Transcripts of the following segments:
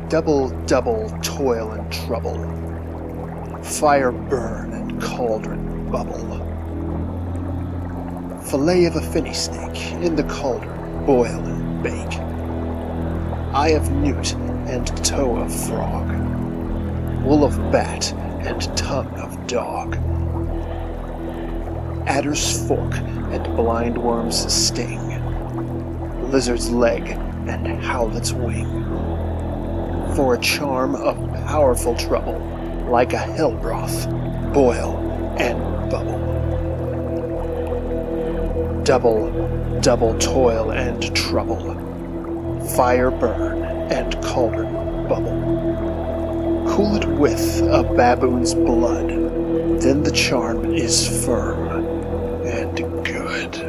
Double, double toil and trouble. Fire burn and cauldron bubble. Fillet of a finny snake in the cauldron boil and bake. Eye of newt and toe of frog. Wool of bat and tongue of dog. Adder's fork and blind worm's sting. Lizard's leg and howlet's wing. For a charm of powerful trouble, like a hell broth, boil and bubble. Double, double toil and trouble, fire burn and cauldron bubble. Cool it with a baboon's blood, then the charm is firm and good.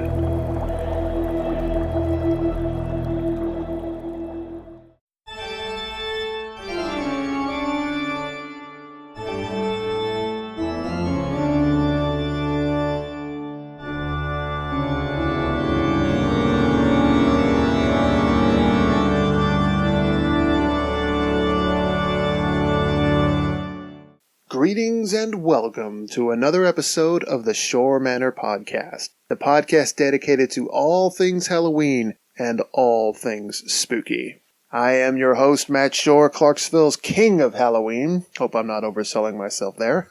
Greetings and welcome to another episode of the Schorr Manor podcast, the podcast dedicated to all things Halloween and all things spooky. I am your host, Matt Schorr, Clarksville's king of Halloween. Hope I'm not overselling myself there.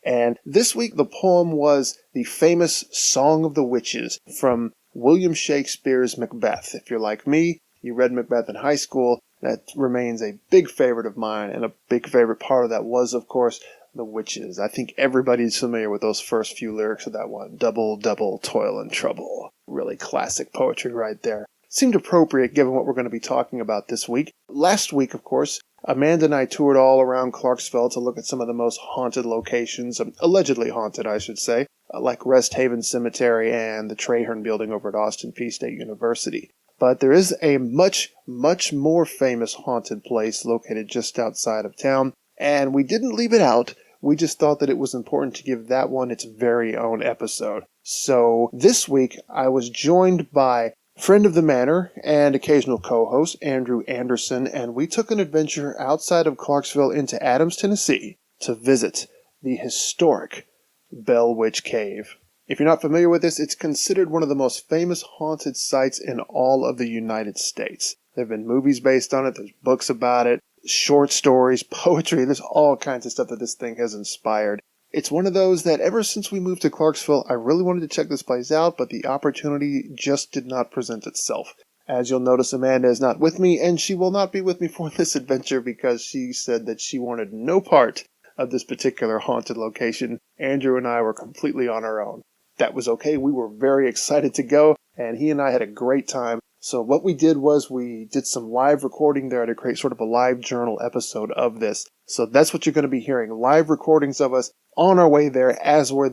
And this week the poem was the famous Song of the Witches from William Shakespeare's Macbeth. If you're like me, you read Macbeth in high school. That remains a big favorite of mine, and a big favorite part of that was, of course, the witches. I think everybody's familiar with those first few lyrics of that one. Double, double, toil and trouble. Really classic poetry right there. Seemed appropriate given what we're going to be talking about this week. Last week, of course, Amanda and I toured all around Clarksville to look at some of the most haunted locations, allegedly haunted, I should say, like Rest Haven Cemetery and the Traherne Building over at Austin Peay State University. But there is a much, much more famous haunted place located just outside of town, and we didn't leave it out. We just thought that it was important to give that one its very own episode. So this week, I was joined by friend of the manor and occasional co-host Andrew Anderson, and we took an adventure outside of Clarksville into Adams, Tennessee, to visit the historic Bell Witch Cave. If you're not familiar with this, it's considered one of the most famous haunted sites in all of the United States. There have been movies based on it, there's books about it, short stories, poetry, there's all kinds of stuff that this thing has inspired. It's one of those that ever since we moved to Clarksville, I really wanted to check this place out, but the opportunity just did not present itself. As you'll notice, Amanda is not with me, and she will not be with me for this adventure because she said that she wanted no part of this particular haunted location. Andrew and I were completely on our own. That was okay. We were very excited to go, and he and I had a great time. So what we did was we did some live recording there to create sort of a live journal episode of this. So that's what you're going to be hearing, live recordings of us on our way there, as we're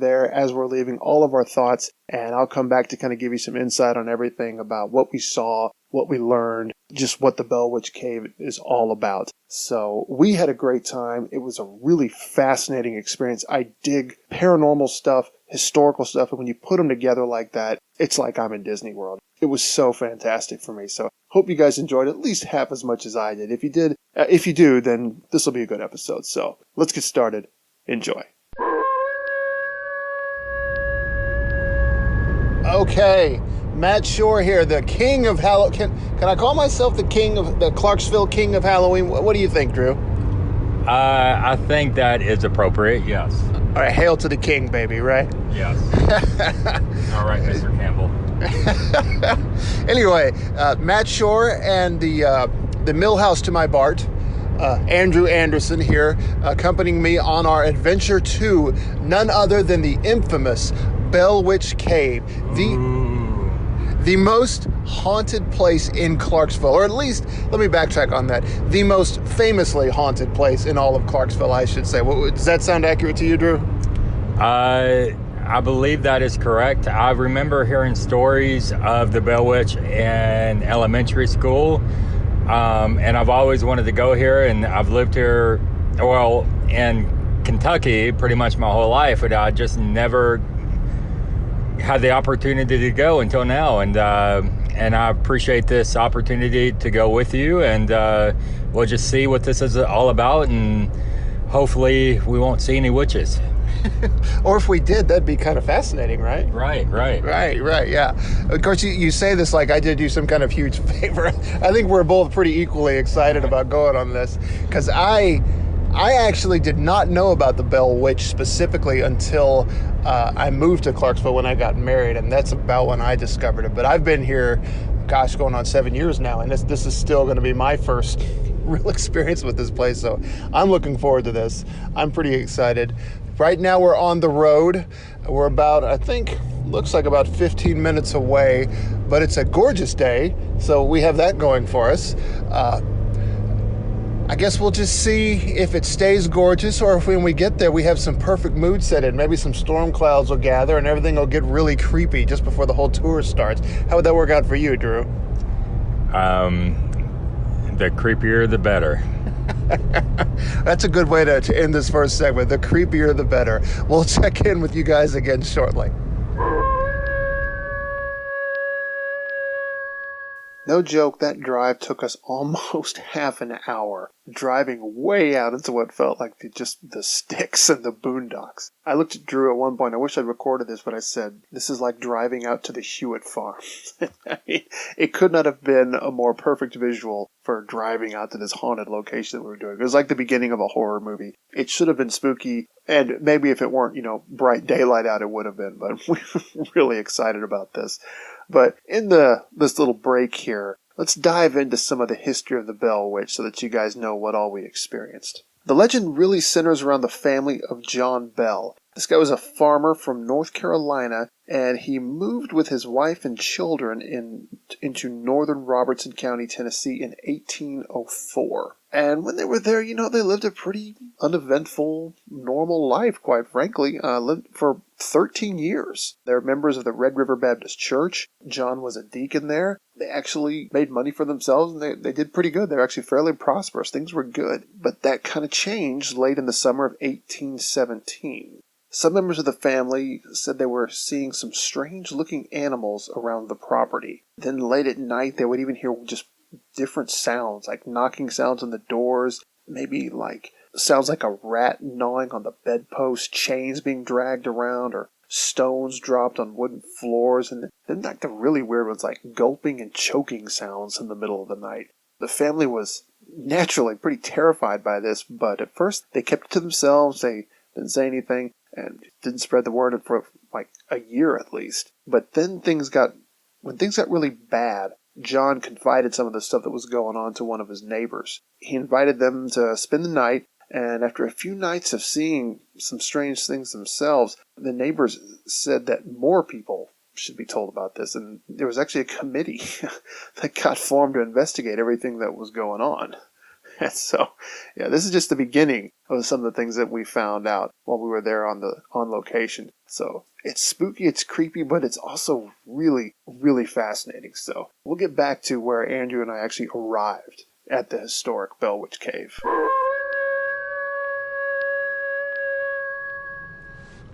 leaving, all of our thoughts, and I'll come back to kind of give you some insight on everything about what we saw, what we learned, just what the Bell Witch Cave is all about. So we had a great time. It was a really fascinating experience. I dig paranormal stuff, historical stuff, and when you put them together like that, it's like I'm in Disney World. It was so fantastic for me. So hope you guys enjoyed at least half as much as I did. If you do, then this will be a good episode. So let's get started. Enjoy. Okay, Matt Schorr here, the king of Halloween. Can I call myself the Clarksville king of Halloween? What do you think, Drew? I think that is appropriate, yes. All right, hail to the king, baby, right? Yes. All right, Mr. Campbell. Anyway, Matt Schorr and the Millhouse to my Bart, Andrew Anderson here, accompanying me on our adventure to none other than the infamous Bell Witch Cave, the most haunted place in Clarksville, or at least, let me backtrack on that, the most famously haunted place in all of Clarksville, I should say. Does that sound accurate to you, Drew? I believe that is correct. I remember hearing stories of the Bell Witch in elementary school, and I've always wanted to go here, and I've lived here, in Kentucky pretty much my whole life, but I just never had the opportunity to go until now, and I appreciate this opportunity to go with you, and we'll just see what this is all about, and hopefully we won't see any witches. Or if we did, that'd be kind of fascinating, right? Right, Yeah. Of course, you say this like I did you some kind of huge favor. I think we're both pretty equally excited about going on this, because I actually did not know about the Bell Witch specifically until I moved to Clarksville when I got married, and that's about when I discovered it. But I've been here, gosh, going on 7 years now, and this is still going to be my first real experience with this place, so I'm looking forward to this. I'm pretty excited. Right now we're on the road. We're about, I think, looks like about 15 minutes away, but it's a gorgeous day, so we have that going for us. I guess we'll just see if it stays gorgeous, or if when we get there we have some perfect mood set in. Maybe some storm clouds will gather and everything will get really creepy just before the whole tour starts. How would that work out for you, Drew? The creepier the better. That's a good way to end this first segment. The creepier the better. We'll check in with you guys again shortly. No joke, that drive took us almost half an hour, driving way out into what felt like just the sticks and the boondocks. I looked at Drew at one point. I wish I'd recorded this, but I said, this is like driving out to the Hewitt farm. I mean, it could not have been a more perfect visual for driving out to this haunted location that we were doing. It was like the beginning of a horror movie. It should have been spooky, and maybe if it weren't, bright daylight out, it would have been, but we're really excited about this. But in this little break here, let's dive into some of the history of the Bell Witch so that you guys know what all we experienced. The legend really centers around the family of John Bell. This guy was a farmer from North Carolina, and he moved with his wife and children into northern Robertson County, Tennessee in 1804. And when they were there, they lived a pretty uneventful, normal life, quite frankly. Lived for 13 years. They're members of the Red River Baptist Church. John was a deacon there. They actually made money for themselves, and they did pretty good. They were actually fairly prosperous. Things were good. But that kind of changed late in the summer of 1817. Some members of the family said they were seeing some strange-looking animals around the property. Then late at night, they would even hear just different sounds, like knocking sounds on the doors, maybe like sounds like a rat gnawing on the bedpost, chains being dragged around, or stones dropped on wooden floors, and then like the really weird ones, like gulping and choking sounds in the middle of the night. The family was naturally pretty terrified by this, but at first they kept it to themselves. They didn't say anything and didn't spread the word for like a year at least. But then when things got really bad, John confided some of the stuff that was going on to one of his neighbors. He invited them to spend the night, and after a few nights of seeing some strange things themselves, the neighbors said that more people should be told about this, and there was actually a committee that got formed to investigate everything that was going on. And so, yeah, this is just the beginning of some of the things that we found out while we were there on location. So it's spooky, it's creepy, but it's also really, really fascinating. So we'll get back to where Andrew and I actually arrived at the historic Bell Witch Cave.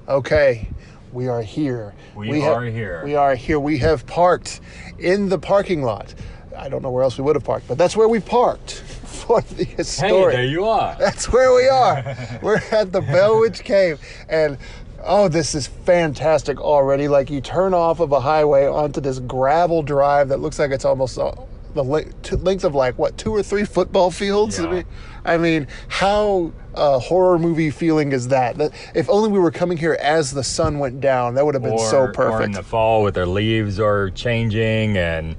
Okay, we are here. We are here. We have parked in the parking lot. I don't know where else we would have parked, but that's where we parked for the historic. Hey, there you are. That's where we are. We're at the Bell Witch Cave, and oh, this is fantastic already. Like, you turn off of a highway onto this gravel drive that looks like it's almost the length of like, what, 2 or 3 football fields? Yeah. I mean, how horror movie feeling is that? If only we were coming here as the sun went down, that would have been so perfect. Or in the fall with their leaves are changing and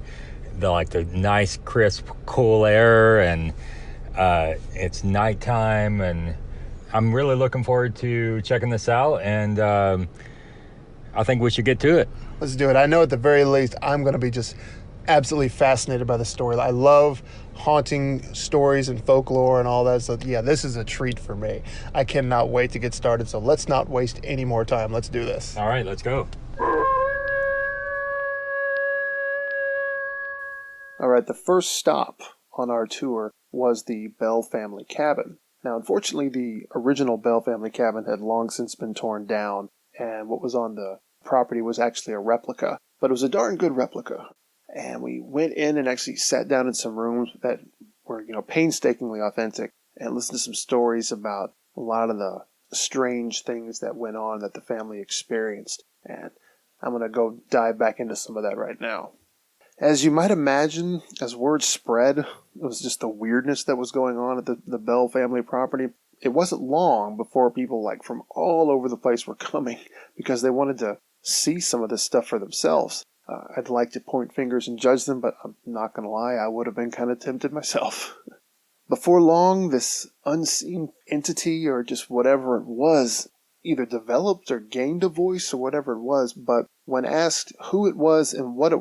the nice, crisp, cool air, and it's nighttime, and I'm really looking forward to checking this out, and I think we should get to it. Let's do it. I know at the very least I'm going to be just absolutely fascinated by the story. I love haunting stories and folklore and all that. So yeah, this is a treat for me. I cannot wait to get started. So let's not waste any more time. Let's do this. All right, let's go. All right, the first stop on our tour was the Bell family cabin. Now, unfortunately, the original Bell family cabin had long since been torn down, and what was on the property was actually a replica, but it was a darn good replica. And we went in and actually sat down in some rooms that were, painstakingly authentic, and listened to some stories about a lot of the strange things that went on that the family experienced. And I'm going to go dive back into some of that right now. As you might imagine, as word spread, it was just the weirdness that was going on at the Bell family property. It wasn't long before people from all over the place were coming because they wanted to see some of this stuff for themselves. I'd like to point fingers and judge them, but I'm not going to lie, I would have been kind of tempted myself. Before long, this unseen entity, or just whatever it was, either developed or gained a voice or whatever it was, but when asked who it was and what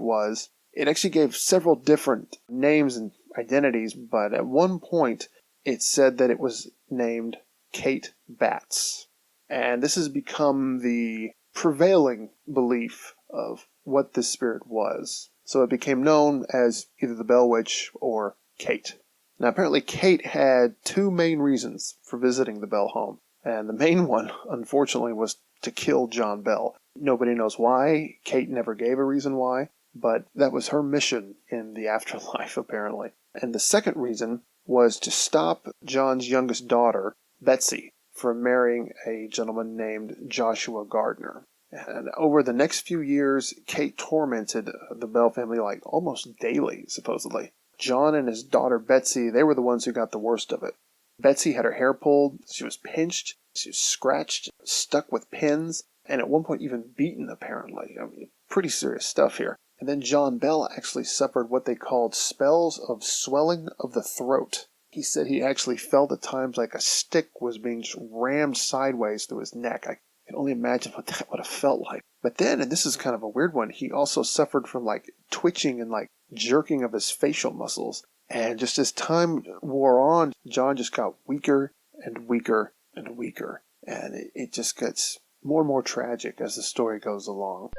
it actually gave several different names and identities, but at one point it said that it was named Kate Batts. And this has become the prevailing belief of what this spirit was. So it became known as either the Bell Witch or Kate. Now apparently Kate had two main reasons for visiting the Bell home. And the main one, unfortunately, was to kill John Bell. Nobody knows why. Kate never gave a reason why, but that was her mission in the afterlife, apparently. And the second reason was to stop John's youngest daughter, Betsy, from marrying a gentleman named Joshua Gardner. And over the next few years, Kate tormented the Bell family almost daily, supposedly. John and his daughter Betsy, they were the ones who got the worst of it. Betsy had her hair pulled, she was pinched, she was scratched, stuck with pins, and at one point even beaten, apparently. I mean, pretty serious stuff here. And then John Bell actually suffered what they called spells of swelling of the throat. He said he actually felt at times like a stick was being just rammed sideways through his neck. I can only imagine what that would have felt like. But then, and this is kind of a weird one, he also suffered from twitching and jerking of his facial muscles. And just as time wore on, John just got weaker and weaker and weaker. And it just gets more and more tragic as the story goes along.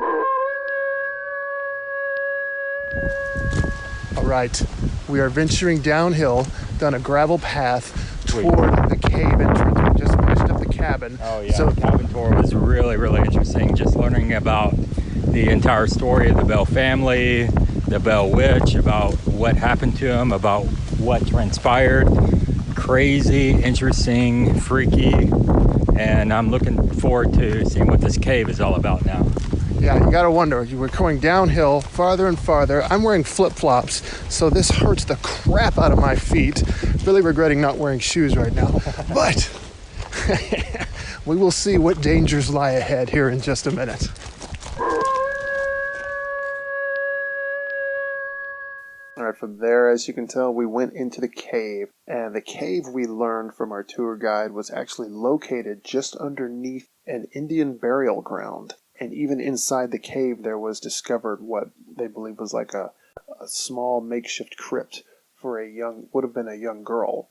All right, we are venturing downhill down a gravel path toward the cave entrance. We just finished up the cabin. Oh yeah, the cabin tour was really, really interesting. Just learning about the entire story of the Bell family, the Bell Witch, about what happened to him, about what transpired. Crazy, interesting, freaky, and I'm looking forward to seeing what this cave is all about now. Yeah, you gotta wonder, you were going downhill farther and farther. I'm wearing flip-flops, so this hurts the crap out of my feet. Really regretting not wearing shoes right now. But we will see what dangers lie ahead here in just a minute. Alright, from there, as you can tell, we went into the cave. And the cave, we learned from our tour guide, was actually located just underneath an Indian burial ground. And even inside the cave, there was discovered what they believe was a small makeshift crypt for would have been a young girl.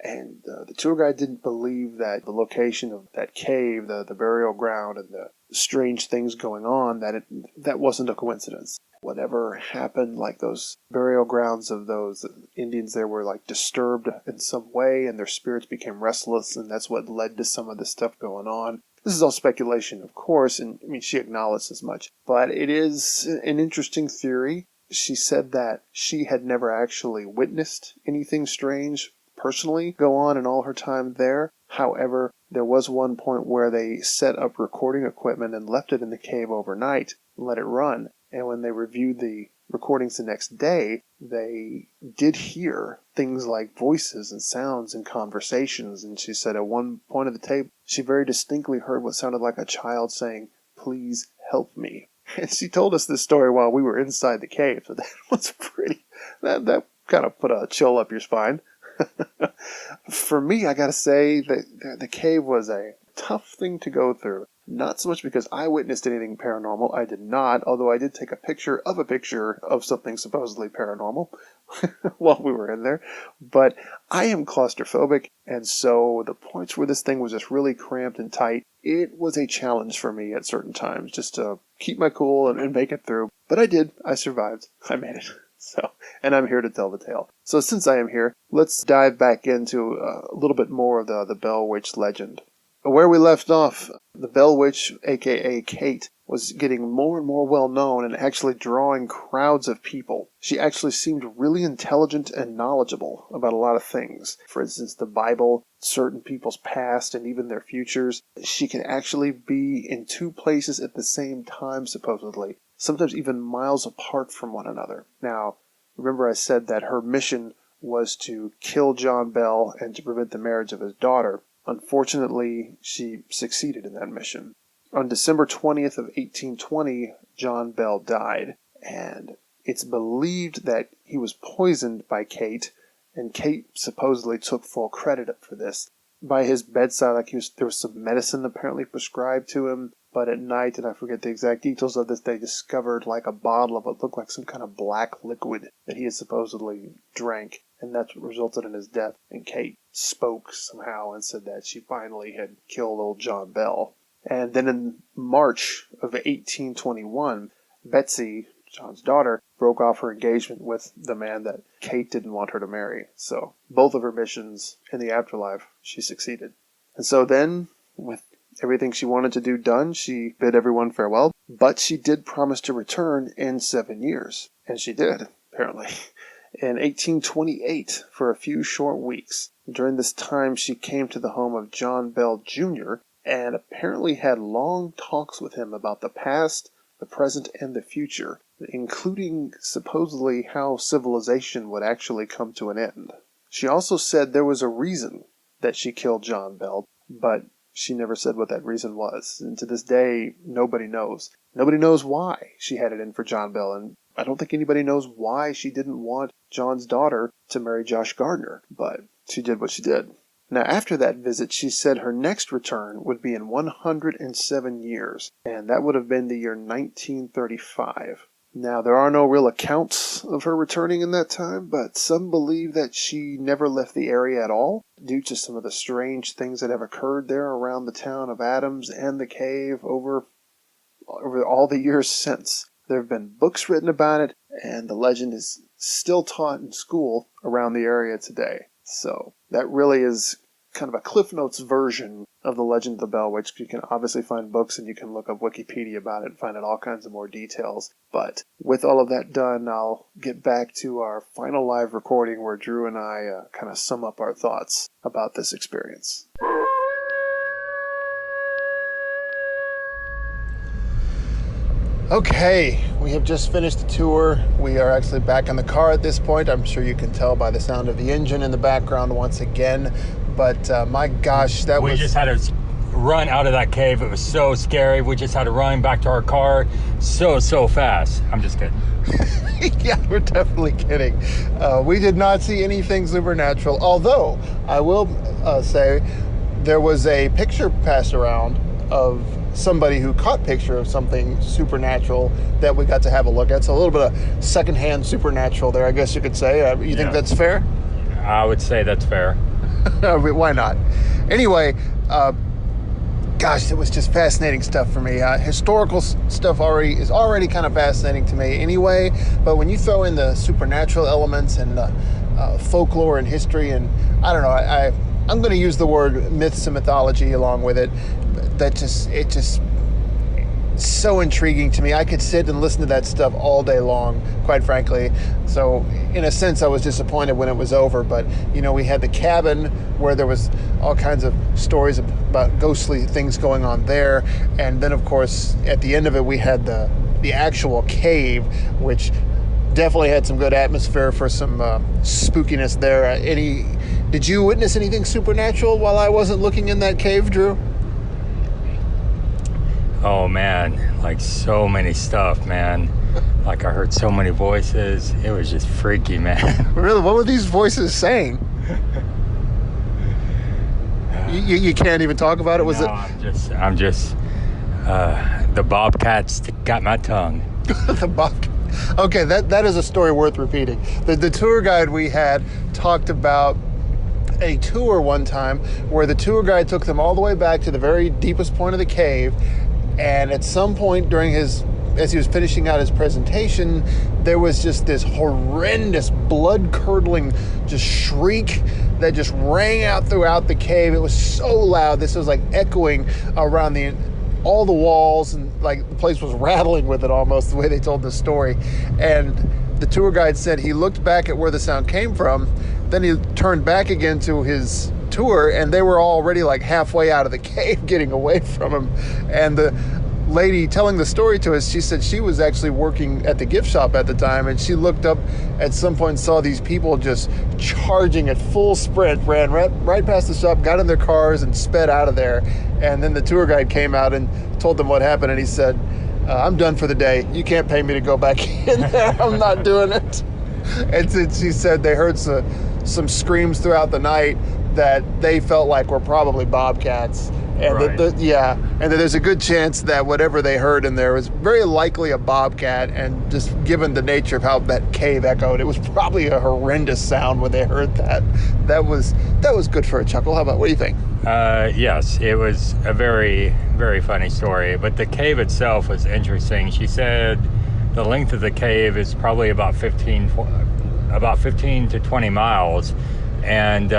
And the tour guide didn't believe that the location of that cave, the burial ground, and the strange things going on, that wasn't a coincidence. Whatever happened, those burial grounds of those Indians there were disturbed in some way, and their spirits became restless, and that's what led to some of this stuff going on. This is all speculation, of course, and she acknowledged as much. But it is an interesting theory. She said that she had never actually witnessed anything strange personally go on in all her time there. However, there was one point where they set up recording equipment and left it in the cave overnight and let it run. And when they reviewed the recordings the next day, they did hear things like voices and sounds and conversations. And she said at one point of the tape, she very distinctly heard what sounded like a child saying, "Please help me." And she told us this story while we were inside the cave. So that was that kind of put a chill up your spine. For me, I gotta say that the cave was a tough thing to go through. Not so much because I witnessed anything paranormal. I did not, although I did take a picture of something supposedly paranormal while we were in there. But I am claustrophobic, and so the points where this thing was just really cramped and tight, it was a challenge for me at certain times just to keep my cool and make it through. But I did. I survived. I made it. So, and I'm here to tell the tale. So since I am here, let's dive back into a little bit more of the Bell Witch legend. Where we left off, the Bell Witch, aka Kate, was getting more and more well known and actually drawing crowds of people. She actually seemed really intelligent and knowledgeable about a lot of things. For instance, the Bible, certain people's past, and even their futures. She can actually be in two places at the same time, supposedly, sometimes even miles apart from one another. Now, remember I said that her mission was to kill John Bell and to prevent the marriage of his daughter. Unfortunately, she succeeded in that mission. On December 20th of 1820, John Bell died, and it's believed that he was poisoned by Kate, and Kate supposedly took full credit for this. By his bedside, there was some medicine apparently prescribed to him, but at night, and I forget the exact details of this, they discovered like a bottle of what looked like some kind of black liquid that he had supposedly drank, and that's what resulted in his death. And Kate spoke somehow and said that she finally had killed old John Bell. And then in March of 1821, Betsy, John's daughter, broke off her engagement with the man that Kate didn't want her to marry. So both of her missions in the afterlife, she succeeded. And so then, with everything she wanted to do done, she bid everyone farewell. But she did promise to return in 7 years. And she did, apparently. In 1828, for a few short weeks. During this time, she came to the home of John Bell Jr., and apparently had long talks with him about the past, the present, and the future, including supposedly how civilization would actually come to an end. She also said there was a reason that she killed John Bell, but she never said what that reason was. And to this day, nobody knows. Nobody knows why she had it in for John Bell, and I don't think anybody knows why she didn't want John's daughter to marry Josh Gardner, but she did what she did. Now, after that visit, she said her next return would be in 107 years, and that would have been the year 1935. Now, there are no real accounts of her returning in that time, but some believe that she never left the area at all, due to some of the strange things that have occurred there around the town of Adams and the cave over all the years since. There have been books written about it, and the legend is still taught in school around the area today. So that really is kind of a Cliff Notes version of the Legend of the Bell Witch. You can obviously find books and you can look up Wikipedia about it and find out all kinds of more details. But with all of that done, I'll get back to our final live recording where Drew and I kind of sum up our thoughts about this experience. Okay, we have just finished the tour. We are actually back in the car at this point. I'm sure you can tell by the sound of the engine in the background once again. But my gosh, We just had to run out of that cave. It was so scary. We just had to run back to our car so fast. I'm just kidding. Yeah, we're definitely kidding. We did not see anything supernatural. Although, I will say, there was a picture passed around of somebody who caught picture of something supernatural that we got to have a look at. So a little bit of secondhand supernatural there, I guess you could say. You think that's fair? I would say that's fair. Why not? Anyway, gosh, it was just fascinating stuff for me. Historical stuff is already kind of fascinating to me anyway, but when you throw in the supernatural elements and folklore and history, and I don't know, I'm going to use the word myths and mythology along with it. It just so intriguing to me. I could sit and listen to that stuff all day long, quite frankly. So in a sense, I was disappointed when it was over. But, we had the cabin where there was all kinds of stories about ghostly things going on there. And then, of course, at the end of it, we had the actual cave, which definitely had some good atmosphere for some spookiness there. Did you witness anything supernatural while I wasn't looking in that cave, Drew? Oh man, like so many stuff, man. Like I heard so many voices. It was just freaky, man. Really? What were these voices saying? You can't even talk about it? I'm just the bobcats got my tongue. The bobcat. Okay, that is a story worth repeating. The tour guide we had talked about a tour one time where the tour guide took them all the way back to the very deepest point of the cave, and at some point during his as he was finishing out his presentation, there was just this horrendous, blood-curdling just shriek that just rang out throughout the cave. It was so loud. This was like echoing around all the walls, and like the place was rattling with it almost, the way they told the story. And the tour guide said he looked back at where the sound came from, then he turned back again to his tour, and they were already like halfway out of the cave getting away from him. And the lady telling the story to us, she said she was actually working at the gift shop at the time, and she looked up at some point and saw these people just charging at full sprint, ran right past the shop, got in their cars and sped out of there. And then the tour guide came out and told them what happened, and he said, I'm done for the day. You can't pay me to go back in there. I'm not doing it. And she said they heard some screams throughout the night that they felt like were probably bobcats. And right. and that there's a good chance that whatever they heard in there was very likely a bobcat, and just given the nature of how that cave echoed, it was probably a horrendous sound when they heard that. That was good for a chuckle. How about, what do you think? Yes, it was a very, very funny story, but the cave itself was interesting. She said the length of the cave is probably about 15 to 20 miles, and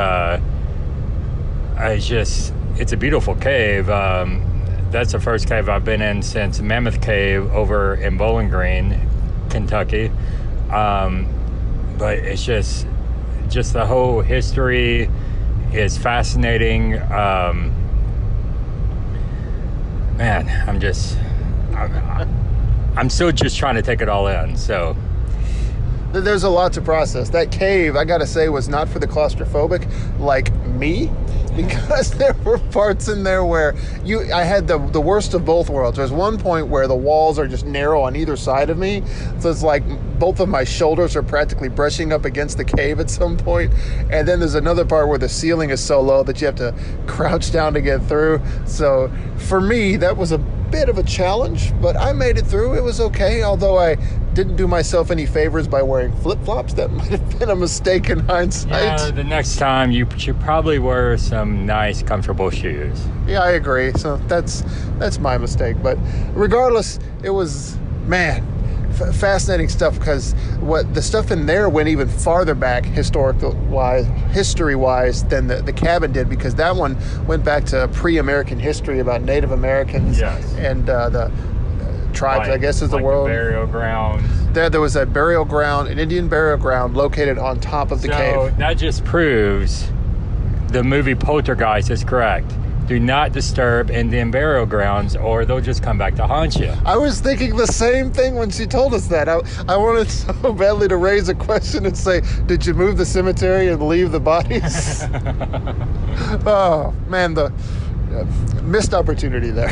it's a beautiful cave. That's the first cave I've been in since Mammoth Cave over in Bowling Green, Kentucky. But it's just the whole history is fascinating. Man, I'm still just trying to take it all in. So there's a lot to process. That cave, I gotta say, was not for the claustrophobic like me, because there were parts in there where I had the worst of both worlds. There's one point where the walls are just narrow on either side of me, so it's like both of my shoulders are practically brushing up against the cave at some point. And then there's another part where the ceiling is so low that you have to crouch down to get through. So for me, that was a bit of a challenge, but I made it through. It was okay, although I didn't do myself any favors by wearing flip-flops. That might have been a mistake in hindsight. Yeah, the next time you should probably wear some nice, comfortable shoes. Yeah, I agree. So that's my mistake. But regardless, it was, man, fascinating stuff, because what the stuff in there went even farther back history-wise than the cabin did, because that one went back to pre-American history about Native Americans. Yes. And the tribes, I guess, is the world. The burial grounds. There was a burial ground, an Indian burial ground located on top of the cave. So that just proves the movie Poltergeist is correct. Do not disturb Indian burial grounds, or they'll just come back to haunt you. I was thinking the same thing when she told us that. I wanted so badly to raise a question and say, did you move the cemetery and leave the bodies? Oh, man, the missed opportunity there.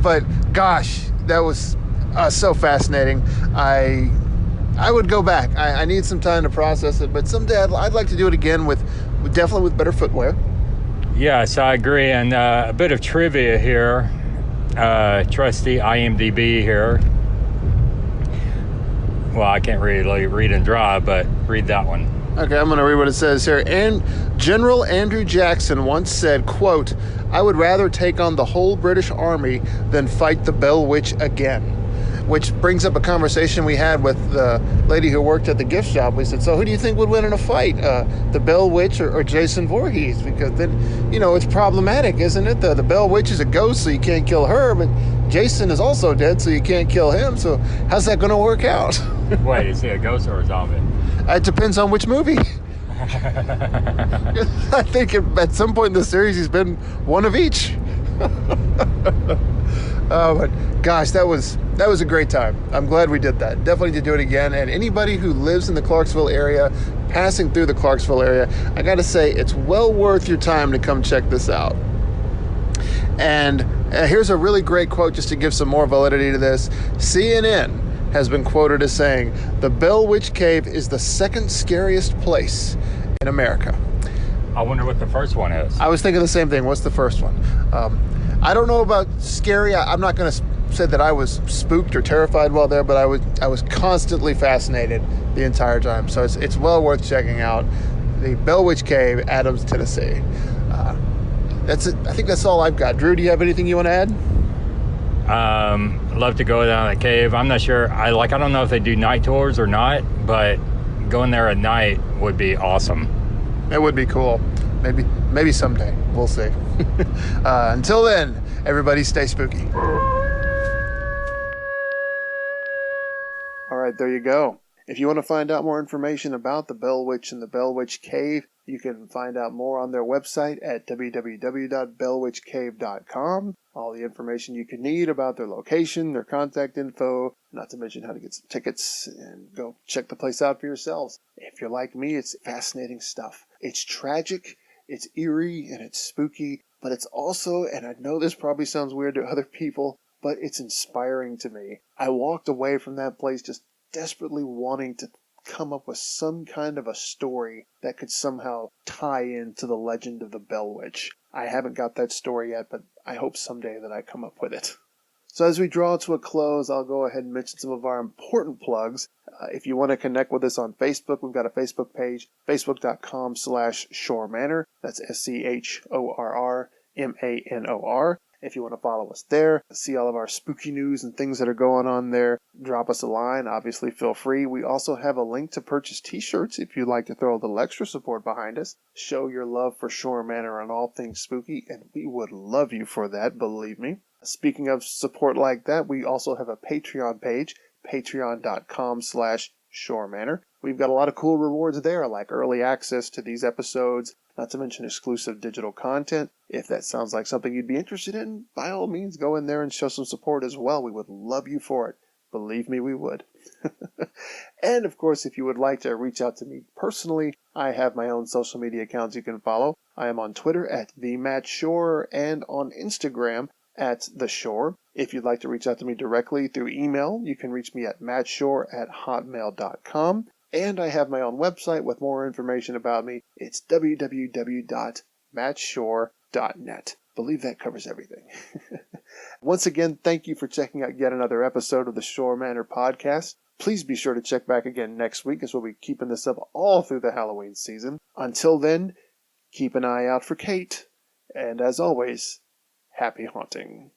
But gosh, that was so fascinating. I would go back. I need some time to process it, but someday I'd like to do it again definitely with better footwear. Yes, I agree. And a bit of trivia here. Trusty IMDb here. Well, I can't really read and drive, but read that one. Okay, I'm going to read what it says here. And General Andrew Jackson once said, quote, "I would rather take on the whole British Army than fight the Bell Witch again." Which brings up a conversation we had with the lady who worked at the gift shop. We said, so who do you think would win in a fight? The Bell Witch or Jason Voorhees? Because then, it's problematic, isn't it? The Bell Witch is a ghost, so you can't kill her, but Jason is also dead, so you can't kill him. So how's that going to work out? Wait, is he a ghost or a zombie? It depends on which movie. I think at some point in the series, he's been one of each. But gosh, that was a great time. I'm glad we did that. Definitely to do it again. And anybody who lives in the Clarksville area, passing through the Clarksville area, I got to say, it's well worth your time to come check this out. And here's a really great quote just to give some more validity to this. CNN has been quoted as saying, "The Bell Witch Cave is the second scariest place in America." I wonder what the first one is. I was thinking the same thing. What's the first one? I don't know about scary. I'm not going to say that I was spooked or terrified while there, but I was constantly fascinated the entire time. So it's well worth checking out. The Bell Witch Cave, Adams, Tennessee. That's it. I think that's all I've got. Drew, do you have anything you want to add? Love to go down the cave. I'm not sure. I don't know if they do night tours or not, but going there at night would be awesome. It would be cool. Maybe someday. We'll see. Until then, everybody stay spooky. All right, there you go. If you want to find out more information about the Bell Witch and the Bell Witch Cave, you can find out more on their website at www.bellwitchcave.com. All the information you can need about their location, their contact info, not to mention how to get some tickets, and go check the place out for yourselves. If you're like me, it's fascinating stuff. It's tragic, it's eerie, and it's spooky, but it's also, and I know this probably sounds weird to other people, but it's inspiring to me. I walked away from that place just desperately wanting to come up with some kind of a story that could somehow tie into the legend of the Bell Witch. I haven't got that story yet, but I hope someday that I come up with it. So as we draw to a close, I'll go ahead and mention some of our important plugs. If you want to connect with us on Facebook, we've got a Facebook page, facebook.com/Schorr Manor. That's SCHORRMANOR. If you want to follow us there, see all of our spooky news and things that are going on there, drop us a line. Obviously, feel free. We also have a link to purchase t-shirts if you'd like to throw a little extra support behind us. Show your love for Schorr Manor and all things spooky, and we would love you for that, believe me. Speaking of support like that, we also have a Patreon page, patreon.com/Schorr Manor. We've got a lot of cool rewards there, like early access to these episodes, not to mention exclusive digital content. If that sounds like something you'd be interested in, by all means, go in there and show some support as well. We would love you for it. Believe me, we would. And, of course, if you would like to reach out to me personally, I have my own social media accounts you can follow. I am on Twitter at @TheMattSchorr and on Instagram at @TheSchorr. If you'd like to reach out to me directly through email, you can reach me at mattschorr@hotmail.com. And I have my own website with more information about me. It's www.mattschorr.net. Believe that covers everything. Once again, thank you for checking out yet another episode of the Schorr Manor podcast. Please be sure to check back again next week, as we'll be keeping this up all through the Halloween season. Until then, keep an eye out for Kate. And as always, happy haunting.